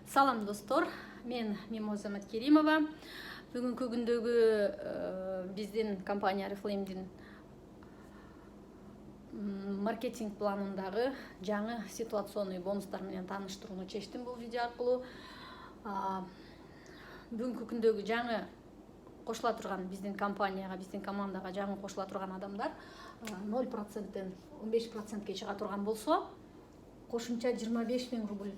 Салам достор, мен Мимоза Маткеримова. Бүгүнкү күндөгү биздин компания Oriflame'дин маркетинг планындагы жаңы ситуационный бонустар менен тааныштырууну чечтим бул видео аркылуу. Бүгүнкү күндөгү жаңы кошула турган биздин компанияга, биздин командага жаңы кошула турган адамдар 0%тен 15%ке чыга турган болсо, кошумча 25 000 рубль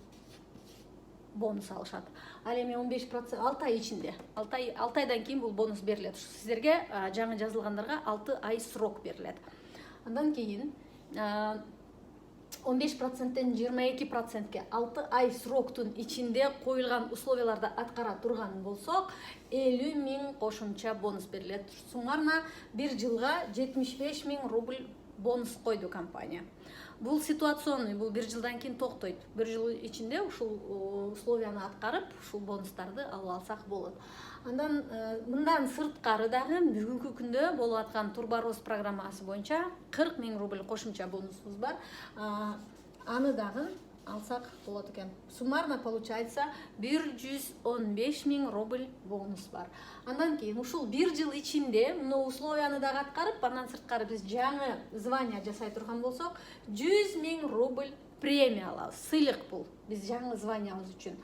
бонус алышат. Ал эми 15% 6 ай ичинде. 6 айдан кийин бул бонус берилет. Сиздерге жаңы жазылгандарга 6 ай срок берилет. Андан кийин 15%тен 22%ке 6 ай сроктун ичинде коюлган условияларды аткара турган болсок, 50 000 кошумча бонус берилет. Суммарно 1 жылга 75 000 рубль бонус койду компания. Бул ситуационный, бул 1 жылдан кийин токтойт. 1 жыл ичинде ушул условияны аткарып, ушул бонустарды алып алсак болот. Андан мындан сырткары дагы бүгүнкү күндө болуп аткан Турбороз программасы боюнча 40 000 рубль кошумча бонусубуз бар. Аны дагы алсак болот экен. Суммарно получается 115 000 рубль бонус бар. Андан кийин ушул 1 жыл ичинде мына условияны дагы аткарып, андан сырткары биз жаңы звание жасай турган болсок, 100 000 рубль премия алабыз. Сыйлык бул биз жаңы званиябыз үчүн.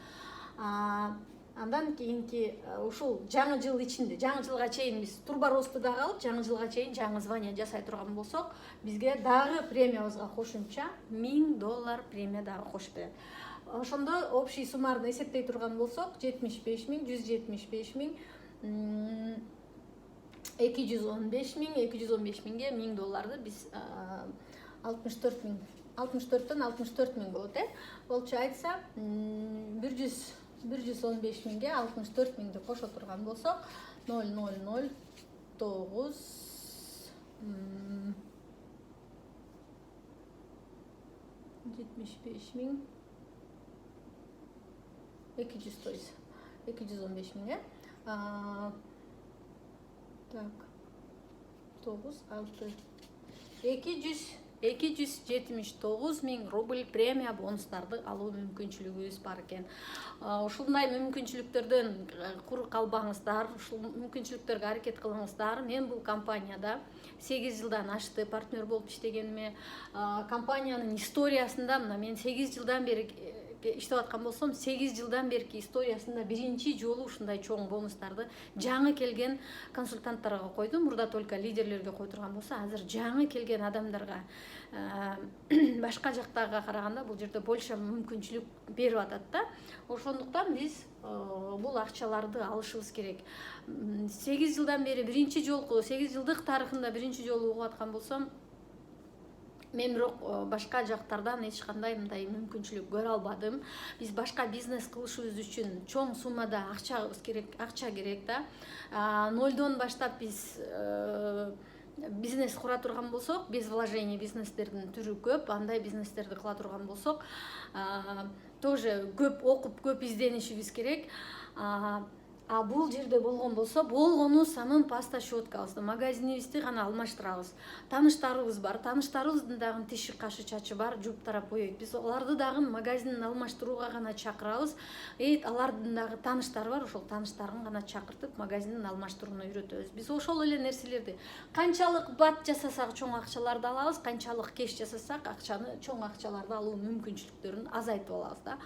Андан кийинки ушул жаңы жыл ичинде, жаңы жылга чейин биз Турборозду дагы алып, жаңы жылга чейин жаңы звание жасай турган болсок, бизге дагы премиябызга кошумча $1000 премия дагы кошуп берет. Ошондо общий суммарны эсептей турган болсок, 75 000, 175 000, 215 000, 215 000ге $1000 биз 64 000, 64төн 64 000 болот, Получается 115 000ге 64 000ди кошо турган болсок, 0009 75 000 200, то есть 215 000, так 9 6 279 000 рубль премия бонустарды алуу мүмкүнчүлүгүбүз бар экен. Ушундай мүмкүнчүлүктөрдөн кур калбаңыздар, ушул мүмкүнчүлүктөргө аракет кылыңыздар. Мен бул компанияда 8 жылдан ашты партнер болуп иштегениме, компаниянын историясында мына мен 8 жылдан бери иштеп аткан болсом, 8 жылдан берки историясында биринчи жолу ушундай чоң бонустарды жаңы келген консультанттарга койдум. Мурда только лидерлерге кой турган болсо, азыр жаңы келген адамдарга, башка жактарга караганда бул жерде больше мүмкүнчүлүк берип атат да. Ошондуктан биз бул акчаларды алышыбыз керек. 8 жылдан бери биринчи жолку, 8 жылдык тарыхында биринчи жолу угуп аткан болсом, мен бирок башка жактардан эч кандай мындай мүмкүнчүлүк көрө албадым. Биз башка бизнес кылышыбыз үчүн чоң суммада акча керек да. Нолдон баштап биз бизнес кура турган болсок, без вложений бизнестердин түрү көп. Андай бизнестерди кыла турган болсок, тоже көп окуп, көп изденишибиз керек. Бул жерде болгон болсо, болгону самым паста щеткабызды, магазинибизди гана алмаштырабыз. Тааныштарыбыз бар, тааныштарыбыздын дагы тиши кашы чачы бар, жууп тарап коёйт. Биз аларды дагы магазинин алмаштырууга гана чакырабыз. Алардын дагы тааныштары бар, ошол тааныштарын гана чакыртып, магазинин алмаштырууну үйрөтөбүз. Биз ошол эле нерселерди канчалык бат жасасак чоң акчаларды алабыз, канчалык кеш жасасак чоң акчаларды алуу мүмкүнчүлүктөрүн азайтып алабыз да.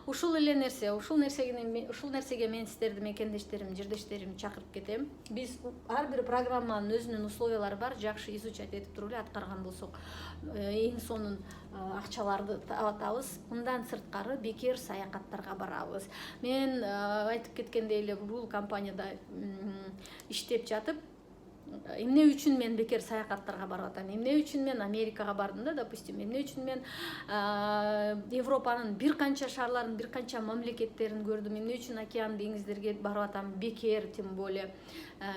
Ушул эле нерсе, ушул нерсеге мен сиздерди мекендештерим, жердештерим чакырып кетем. Биз ар бир программанын өзүнүн условиялары бар, жакшы изучать этип туруп эле аткарган болсок, эң сонун акчаларды табатабыз. Мындан сырткары бекер саякаттарга барабыз. Мен айтып кеткендей эле бул компанияда иштеп жатып, эмне үчүн мен бекер саякаттарга барып атам, эмне үчүн мен Америкага бардым да, допустим, эмне үчүн мен Европанын бир канча шаарларын, бир канча мамлекеттерин көрдүм, эмне үчүн океан деңиздерге барып атам, бекер, тем более.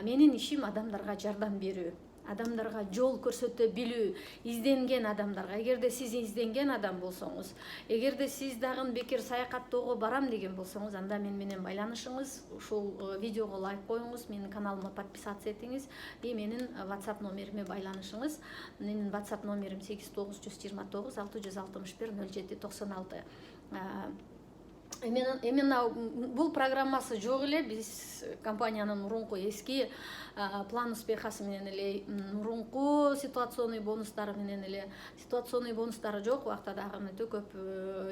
Менин ишим адамдарга жардам берүү, адамдарга жол көрсөтө билүү, изденген адамдарга. Эгерде сиз изденген адам болсоңуз, эгерде сиз дагы бекер саякаттоого барам деген болсоңуз, анда мен менен байланышыңыз, ушул видеого лайк коюңуз, менин каналыма подписаться этиңиз, менин WhatsApp номериме байланышыңыз. Менин WhatsApp номерим 89 129 661 07 96. именно бул программасы жок эле. Биз компаниянын мурунку эски план успехасы менен эле, мурунку ситуационный бонустары менен эле, ситуационный бонустары жок убакта дагы өтө көп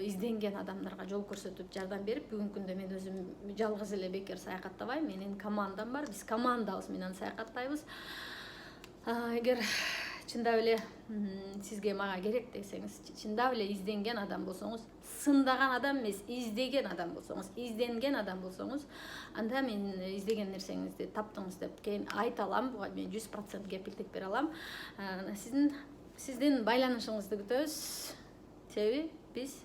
изденген адамдарга жол көрсөтүп жардам берип, бүгүнкү күндө мен өзүм жалгыз эле бекер саякаттабайм, менин командам бар, биз командабыз менен саякаттайбыз. Эгер чындап эле сизге мага керек десеңиз, чындап эле изденген адам болсоңуз, сындаган адам эмес, издеген адам болсоңуз, изденген адам болсоңуз, анда мен издеген нерсеңизди таптыңыз деп кейін айта алам. Буга мен 100% кепилдик бере алам. Сиздин байланышыңызды күтөбүз, себеби биз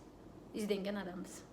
изденген адамбыз.